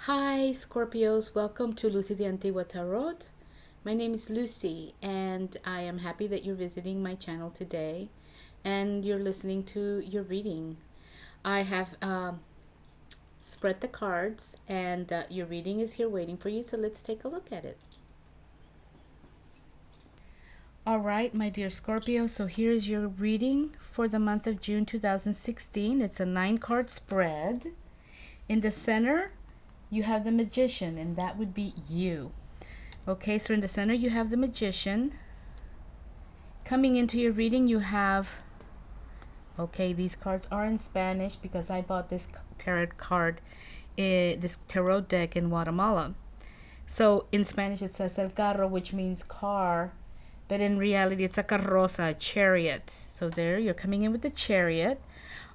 Hi, Scorpios. Welcome to Lucy the Antigua Tarot. My name is Lucy, and I am happy that you're visiting my channel today and you're listening to your reading. I have spread the cards, and your reading is here waiting for you, so let's take a look at it. All right, my dear Scorpio, so here's your reading for the month of June 2016. It's a 9-card spread. In the center, you have the Magician, and that would be you. Okay, so in the center you have the Magician. Coming into your reading, you have, okay, these cards are in Spanish because I bought this this tarot deck in Guatemala. So in Spanish it says el carro, which means car, but in reality it's a carroza, a chariot. So there, you're coming in with the Chariot.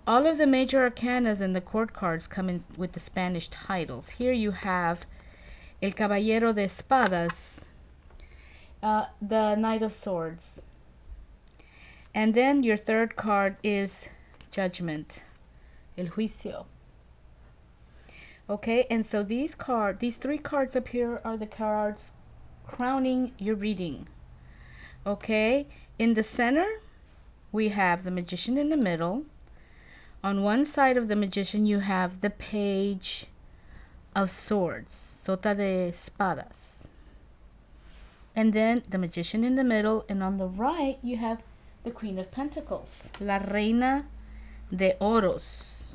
All of the major arcanas and the court cards come in with the Spanish titles. Here you have el Caballero de Espadas, the Knight of Swords. And then your third card is Judgment, el Juicio. Okay, and so these three cards up here are the cards crowning your reading. Okay, in the center, we have the Magician in the middle. On one side of the Magician, you have the Page of Swords, Sota de Espadas. And then the Magician in the middle, and on the right, you have the Queen of Pentacles, La Reina de Oros.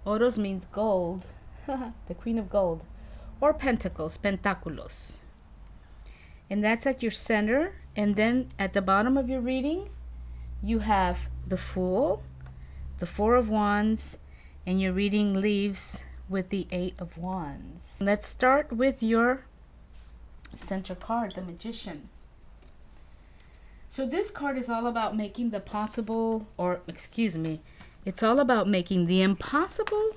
Oros means gold, the Queen of Gold, or Pentacles, Pentáculos. And that's at your center. And then at the bottom of your reading, you have the Fool, the Four of Wands, and your reading leaves with the Eight of Wands. Let's start with your center card, the Magician. So this card is all about making the possible, or excuse me, it's all about making the impossible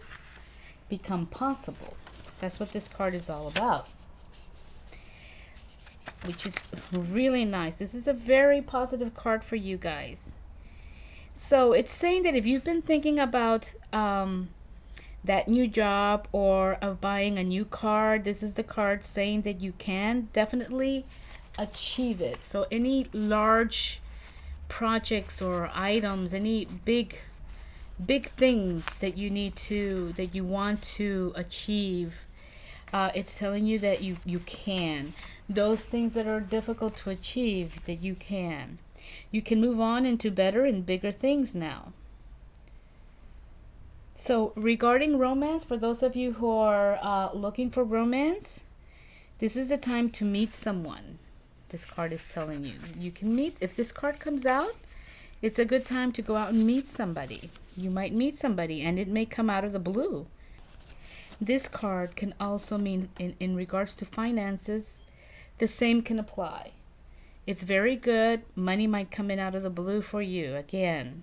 become possible. That's what this card is all about, which is really nice. This is a very positive card for you guys. So it's saying that if you've been thinking about that new job or of buying a new car, this is the card saying that you can definitely achieve it. So any large projects or items, any big things that you want to achieve, it's telling you that you can. Those things that are difficult to achieve, that you can move on into better and bigger things now. So regarding romance, for those of you who are looking for romance, this is the time to meet someone. This card is telling you you can meet. If this card comes out, it's a good time to go out and meet somebody. You might meet somebody, and it may come out of the blue. This card can also mean, in regards to finances, the same can apply. It's very good. Money might come in out of the blue for you. Again,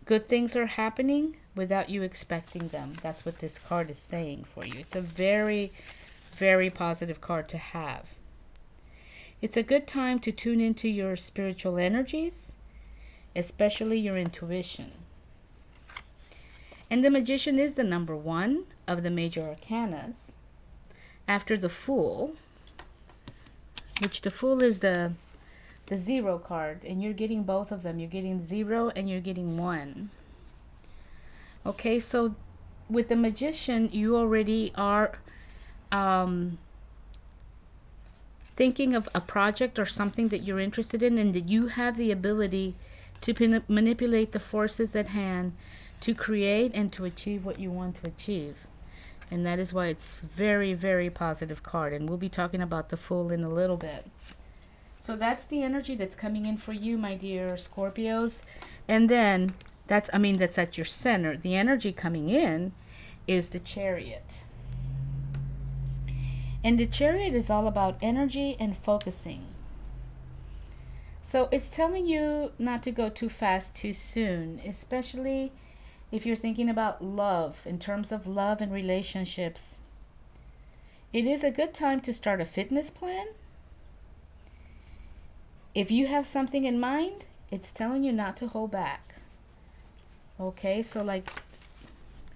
good things are happening without you expecting them. That's what this card is saying for you. It's a very, very positive card to have. It's a good time to tune into your spiritual energies, especially your intuition. And the Magician is the number one of the major arcanas after the Fool, which the Fool is the Zero card, and you're getting both of them. You're getting 0 and you're getting 1. Okay, so with the Magician, you already are thinking of a project or something that you're interested in, and that you have the ability to manipulate the forces at hand to create and to achieve what you want to achieve. And that is why it's very, very positive card, and we'll be talking about the Fool in a little bit. So that's the energy that's coming in for you, my dear Scorpios. And then that's at your center. The energy coming in is the Chariot. And the Chariot is all about energy and focusing. So it's telling you not to go too fast too soon, especially if you're thinking about love, in terms of love and relationships. It is a good time to start a fitness plan. If you have something in mind, it's telling you not to hold back. Okay, so like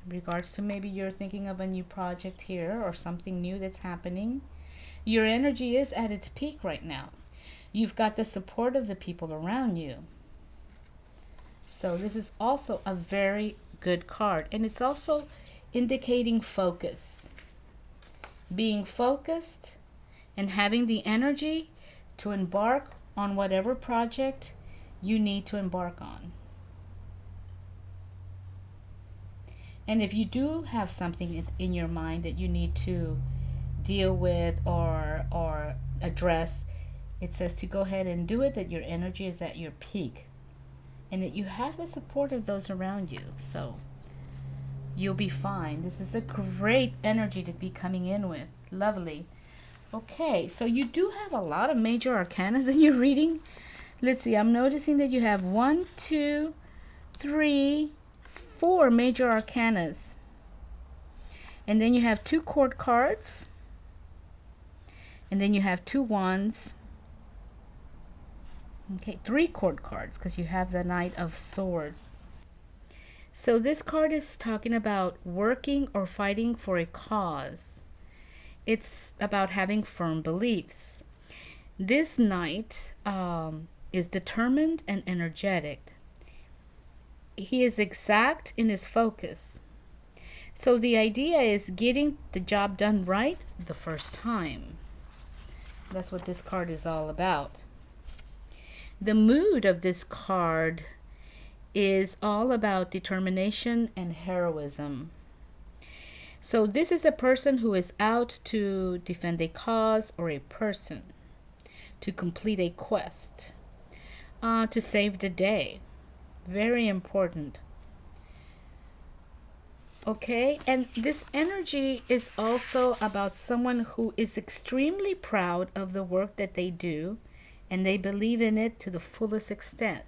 in regards to maybe you're thinking of a new project here or something new that's happening. Your energy is at its peak right now. You've got the support of the people around you. So this is also a very good card. And it's also indicating focus. Being focused and having the energy to embark on whatever project you need to embark on. And if you do have something in your mind that you need to deal with or address, it says to go ahead and do it, that your energy is at your peak and that you have the support of those around you. So you'll be fine. This is a great energy to be coming in with. Lovely. Okay, so you do have a lot of major arcanas in your reading. Let's see, I'm noticing that you have 1, 2, 3, 4 major arcanas. And then you have 2 court cards. And then you have 2 wands. Okay, 3 court cards because you have the Knight of Swords. So this card is talking about working or fighting for a cause. It's about having firm beliefs. This knight is determined and energetic. He is exact in his focus. So the idea is getting the job done right the first time. That's what this card is all about. The mood of this card is all about determination and heroism. So this is a person who is out to defend a cause or a person, to complete a quest, to save the day. Very important. Okay, and this energy is also about someone who is extremely proud of the work that they do and they believe in it to the fullest extent.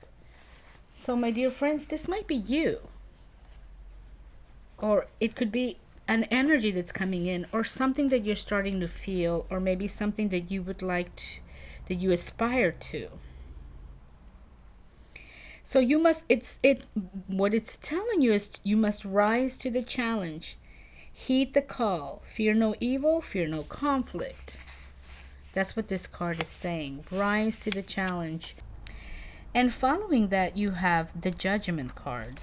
So my dear friends, this might be you. Or it could be an energy that's coming in, or something that you're starting to feel, or maybe something that you would like to, that you aspire to. So you must, what it's telling you is you must rise to the challenge. Heed the call. Fear no evil, fear no conflict. That's what this card is saying. Rise to the challenge. And following that, you have the Judgment card.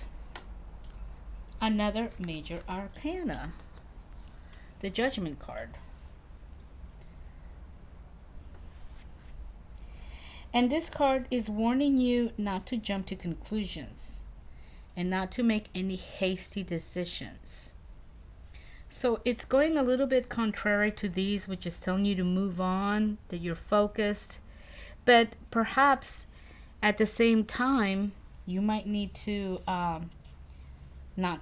Another major arcana. The Judgment card. And this card is warning you not to jump to conclusions and not to make any hasty decisions. So it's going a little bit contrary to these, which is telling you to move on, that you're focused. But perhaps at the same time, you might need to not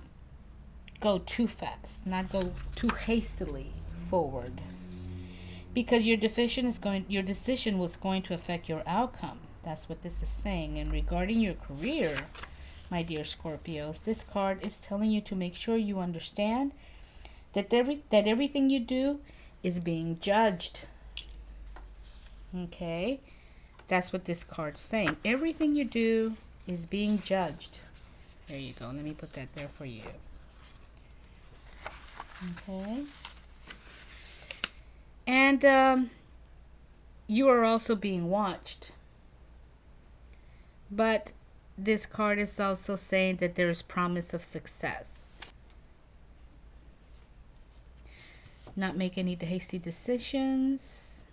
go too fast, not go too hastily forward. Because your decision was going to affect your outcome. That's what this is saying. And regarding your career, my dear Scorpios, this card is telling you to make sure you understand that everything you do is being judged. Okay? That's what this card's saying. Everything you do is being judged. There you go. Let me put that there for you. Okay? And you are also being watched. But this card is also saying that there is promise of success. Not make any hasty decisions,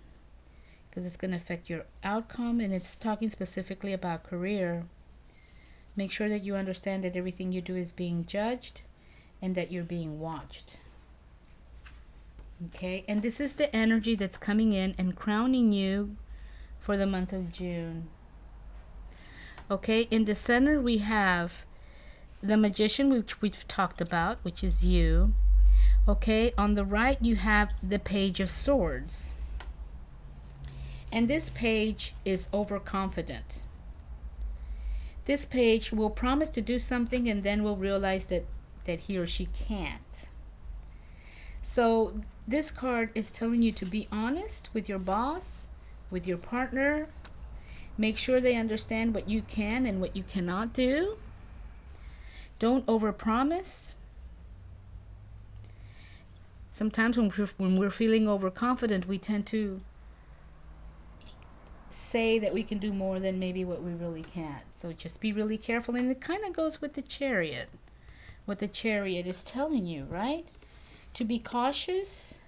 because it's going to affect your outcome, and it's talking specifically about career. Make sure that you understand that everything you do is being judged and that you're being watched. Okay, and this is the energy that's coming in and crowning you for the month of June. Okay, in the center we have the Magician, which we've talked about, which is you. Okay, on the right you have the Page of Swords. And this page is overconfident. This page will promise to do something and then will realize that he or she can't. So this card is telling you to be honest with your boss, with your partner. Make sure they understand what you can and what you cannot do. Don't overpromise. Sometimes when we're feeling overconfident, we tend to say that we can do more than maybe what we really can't. So just be really careful. And it kind of goes with the Chariot. What the Chariot is telling you, right? To be cautious.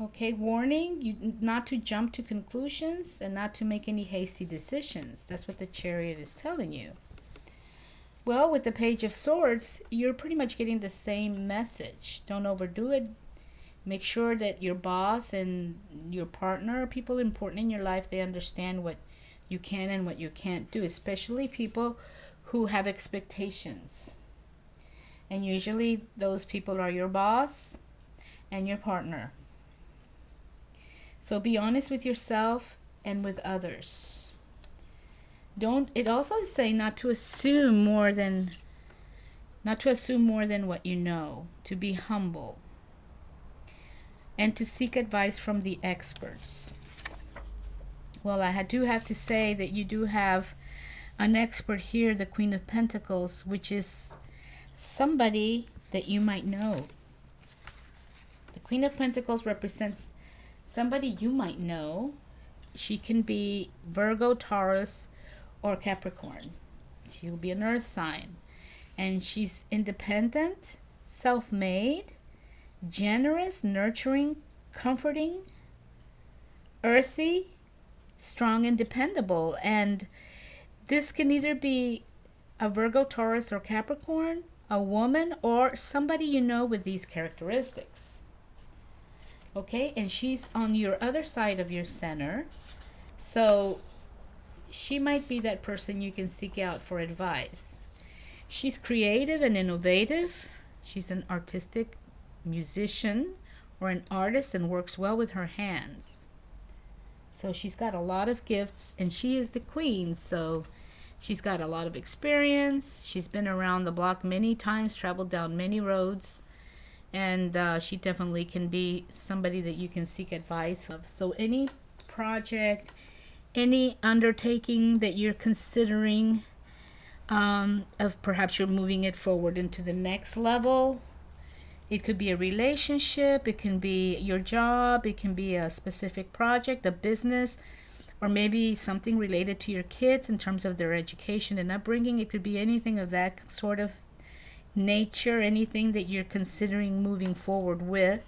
Okay, warning you not to jump to conclusions and not to make any hasty decisions. That's what the Chariot is telling you. Well, with the Page of Swords, you're pretty much getting the same message. Don't overdo it. Make sure that your boss and your partner, people important in your life, they understand what you can and what you can't do, especially people who have expectations. And usually those people are your boss and your partner. So be honest with yourself and with others. It also is saying not to assume more than what you know, to be humble, and to seek advice from the experts. Well, I do have to say that you do have an expert here, the Queen of Pentacles, which is somebody that you might know. The Queen of Pentacles represents somebody you might know. She can be Virgo, Taurus, or Capricorn. She'll be an earth sign. And she's independent, self-made, generous, nurturing, comforting, earthy, strong, and dependable. And this can either be a Virgo, Taurus, or Capricorn, a woman, or somebody you know with these characteristics. Okay, and she's on your other side of your center, so she might be that person you can seek out for advice. She's creative and innovative. She's an artistic musician or an artist and works well with her hands. So she's got a lot of gifts, and she is the queen, so she's got a lot of experience. She's been around the block many times, traveled down many roads, and she definitely can be somebody that you can seek advice of. So any project, any undertaking that you're considering, of perhaps you're moving it forward into the next level. It could be a relationship, it can be your job, it can be a specific project, a business, or maybe something related to your kids in terms of their education and upbringing. It could be anything of that sort of nature, anything that you're considering moving forward with.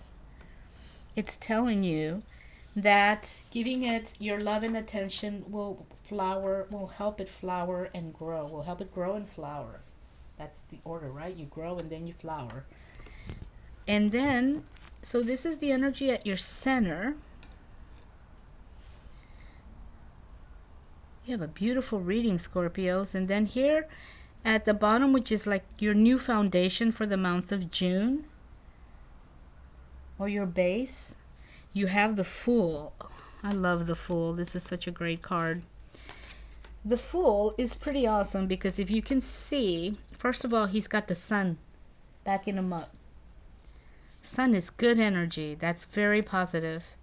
It's telling you that giving it your love and attention will help it flower and grow, will help it grow and flower. That's the order, right? You grow and then you flower. And then, so this is the energy at your center. You have a beautiful reading, Scorpios. And then here at the bottom, which is like your new foundation for the month of June, or your base, you have the Fool. I love the Fool. This is such a great card. The Fool is pretty awesome because if you can see, first of all, he's got the sun backing him up. Sun is good energy. That's very positive.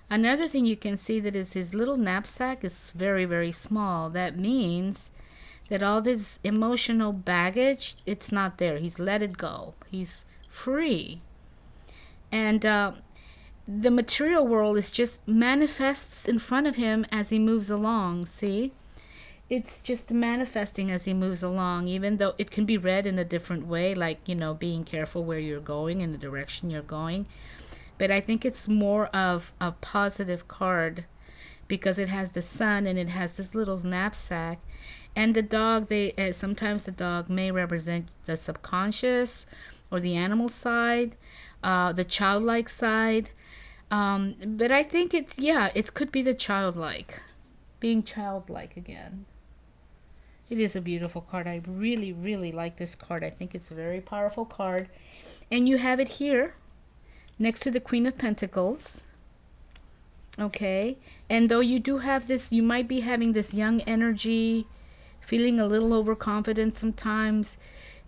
Another thing you can see that is his little knapsack is very, very small. That means that all this emotional baggage, it's not there. He's let it go. He's free. And the material world is just manifests in front of him as he moves along. See? It's just manifesting as he moves along, even though it can be read in a different way, like, you know, being careful where you're going and the direction you're going. But I think it's more of a positive card because it has the sun and it has this little knapsack. And the dog, sometimes the dog may represent the subconscious or the animal side, the childlike side. But I think it could be the childlike, being childlike again. It is a beautiful card. I really, really like this card. I think it's a very powerful card. And you have it here next to the Queen of Pentacles. Okay. And though you do have this, you might be having this young energy, feeling a little overconfident sometimes,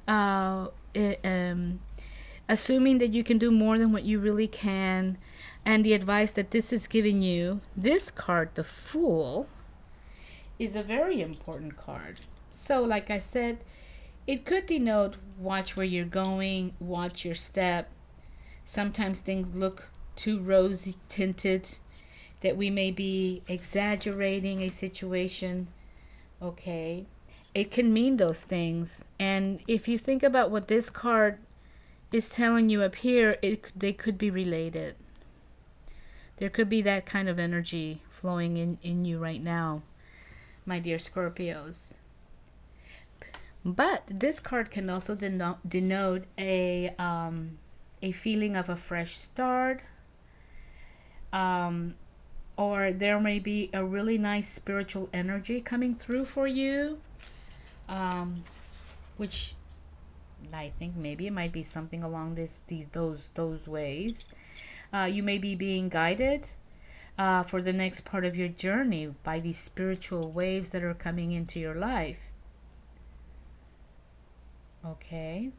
assuming that you can do more than what you really can. And the advice that this is giving you, this card, the Fool, is a very important card. So like I said, It could denote watch where you're going, watch your step. Sometimes things look too rosy tinted, that we may be exaggerating a situation. Okay. It can mean those things. And if you think about what this card is telling you up here, they could be related. There could be that kind of energy flowing in you right now, my dear Scorpios. But this card can also denote a feeling of a fresh start, um, or there may be a really nice spiritual energy coming through for you, um, which I think maybe it might be something along those ways. You may be being guided for the next part of your journey by these spiritual waves that are coming into your life. Okay.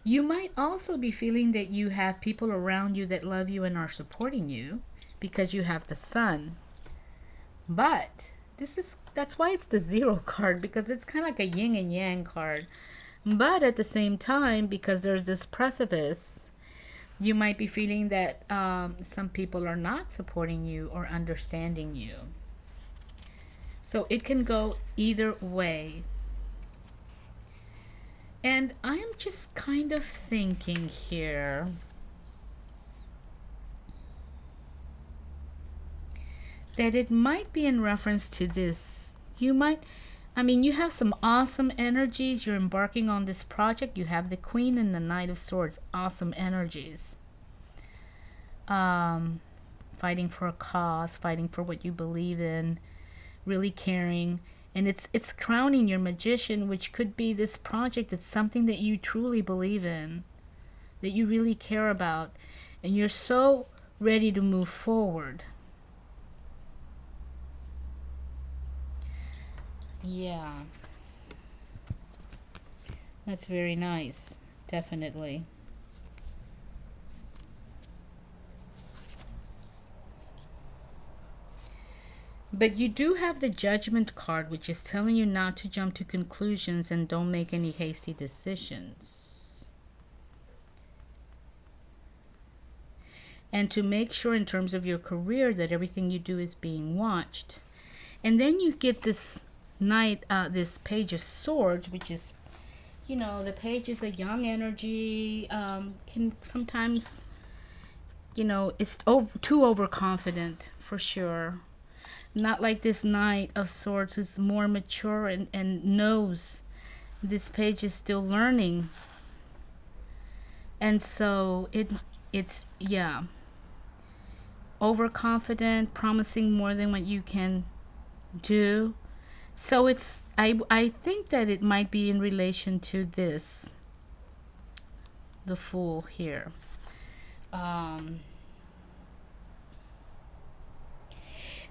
You might also be feeling that you have people around you that love you and are supporting you because you have the sun. But that's why it's the zero card, because it's kind of like a yin and yang card. But at the same time, because there's this precipice, you might be feeling that some people are not supporting you or understanding you. So it can go either way. And I am just kind of thinking here that it might be in reference to this. You have some awesome energies. You're embarking on this project. You have the Queen and the Knight of Swords. Awesome energies. Fighting for a cause, fighting for what you believe in, really caring. And it's crowning your Magician, which could be this project. It's something that you truly believe in, that you really care about, and you're so ready to move forward. Yeah, that's very nice. Definitely. But you do have the Judgment card, which is telling you not to jump to conclusions and don't make any hasty decisions. And to make sure in terms of your career that everything you do is being watched. And then you get this this Page of Swords, which is, the page is a young energy, can sometimes, it's too overconfident for sure. Not like this Knight of Swords who's more mature and knows this page is still learning. And so it's yeah, overconfident, promising more than what you can do. So I think that it might be in relation to this, the Fool here.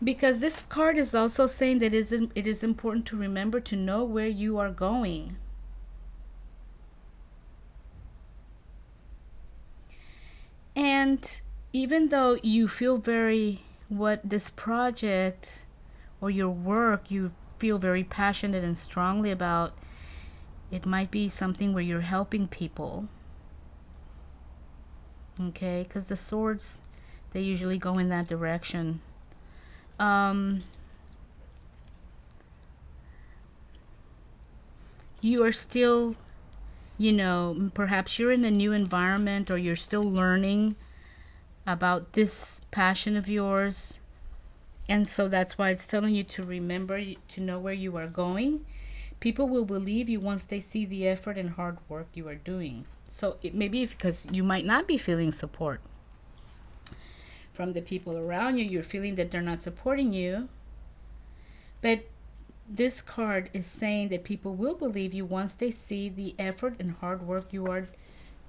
Because this card is also saying that it is important to remember to know where you are going. And even though you feel what this project or your work, you feel very passionate and strongly about, it might be something where you're helping people. Okay, because the swords, they usually go in that direction. You are still, perhaps you're in a new environment, or you're still learning about this passion of yours. And so that's why it's telling you to remember to know where you are going. People will believe you once they see the effort and hard work you are doing. So it may be because you might not be feeling support from the people around you. You're feeling that they're not supporting you. But this card is saying that people will believe you once they see the effort and hard work you are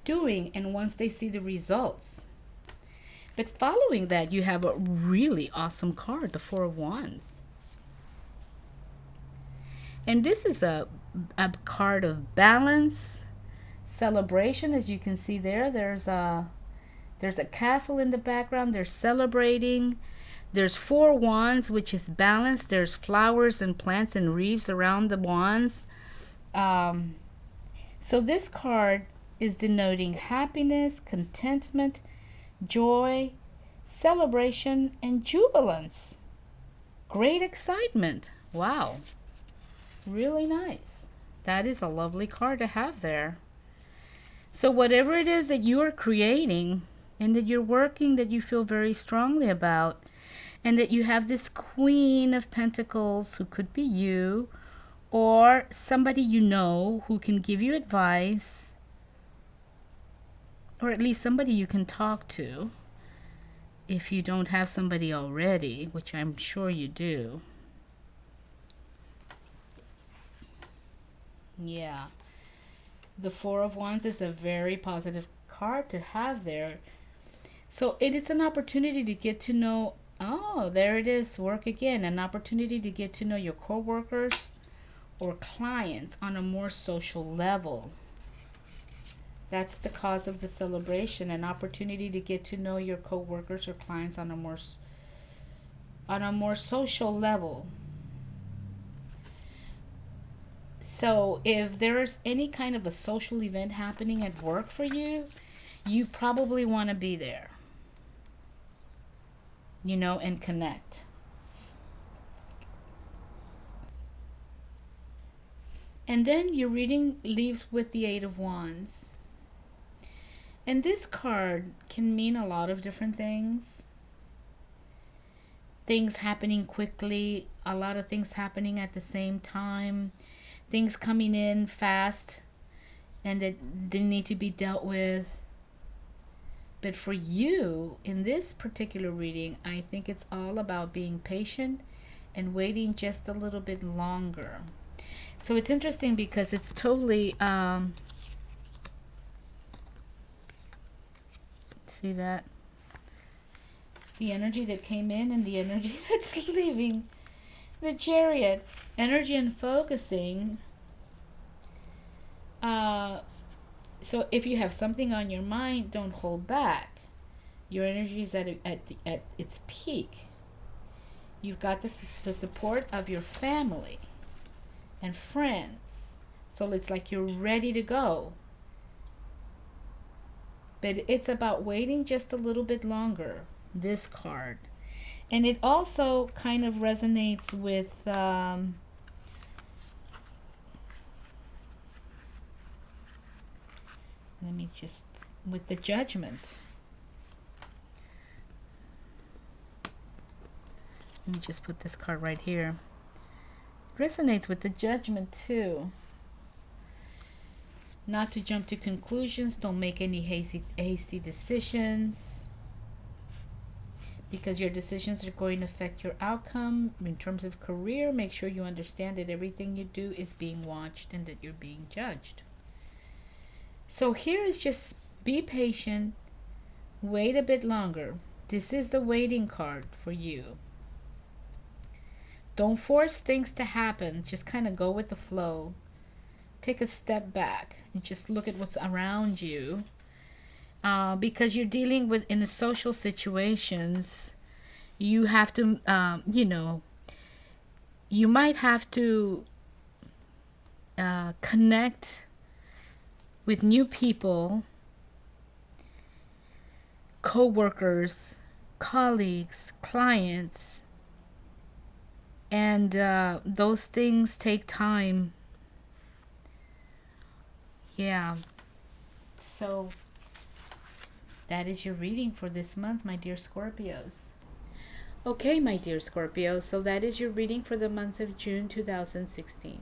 doing, and once they see the results. But following that, you have a really awesome card, the Four of Wands. And this is a card of balance, celebration. As you can see there's a castle in the background. They're celebrating. There's four wands, which is balance. There's flowers and plants and wreaths around the wands. Um, so this card is denoting happiness, contentment, joy, celebration, and jubilance. Great excitement. Wow. Really nice. That is a lovely card to have there. So whatever it is that you are creating and that you're working, that you feel very strongly about, and that you have this Queen of Pentacles who could be you or somebody you know who can give you advice, or at least somebody you can talk to if you don't have somebody already, which I'm sure you do. Yeah. The Four of Wands is a very positive card to have there. So it is an opportunity to get to know, oh, there it is, work again, an opportunity to get to know your coworkers or clients on a more social level. That's the cause of the celebration, an opportunity to get to know your coworkers or clients on a more social level. So if there's any kind of a social event happening at work for you, you probably want to be there, you know, and connect. And then your reading leaves with the Eight of Wands. And this card can mean a lot of different things. Things happening quickly, a lot of things happening at the same time, things coming in fast and that they need to be dealt with. But for you, in this particular reading, I think it's all about being patient and waiting just a little bit longer. So it's interesting because it's totally, see that? The energy that came in and the energy that's leaving. The Chariot, energy and focusing. So if you have something on your mind, don't hold back. Your energy is at its peak. You've got the support of your family and friends. So it's like you're ready to go. But it's about waiting just a little bit longer, this card. And it also kind of resonates with with the Judgment. Let me just put this card right here. It resonates with the Judgment too. Not to jump to conclusions. Don't make any hasty decisions, because your decisions are going to affect your outcome. In terms of career, make sure you understand that everything you do is being watched and that you're being judged. So here is just be patient, wait a bit longer. This is the waiting card for you. Don't force things to happen. Just kind of go with the flow. Take a step back and just look at what's around you. Because you're dealing with, in the social situations, you have to, you might have to connect with new people, co-workers, colleagues, clients, and those things take time. Yeah. So that is your reading for this month, my dear Scorpios. Okay, my dear Scorpio, so that is your reading for the month of June 2016.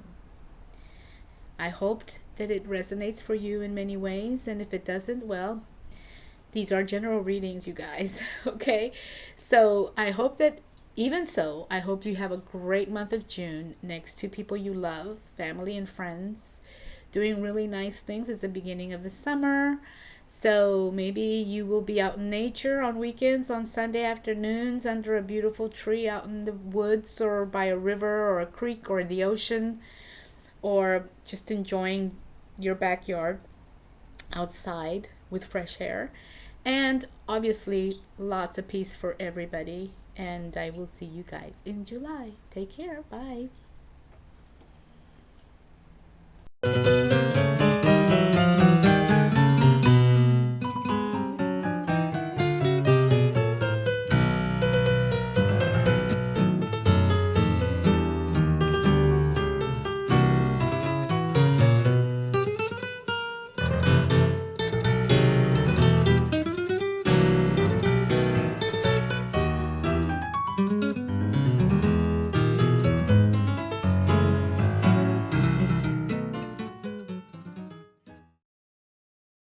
I hoped that it resonates for you in many ways, and if it doesn't, well, these are general readings, you guys. Okay, so I hope that, even so, I hope you have a great month of June next to people you love, family and friends, doing really nice things. It's the beginning of the summer, so maybe you will be out in nature on weekends, on Sunday afternoons, under a beautiful tree out in the woods or by a river or a creek or the ocean, or just enjoying your backyard outside with fresh air. And obviously lots of peace for everybody, and I will see you guys in July. Take care. Bye.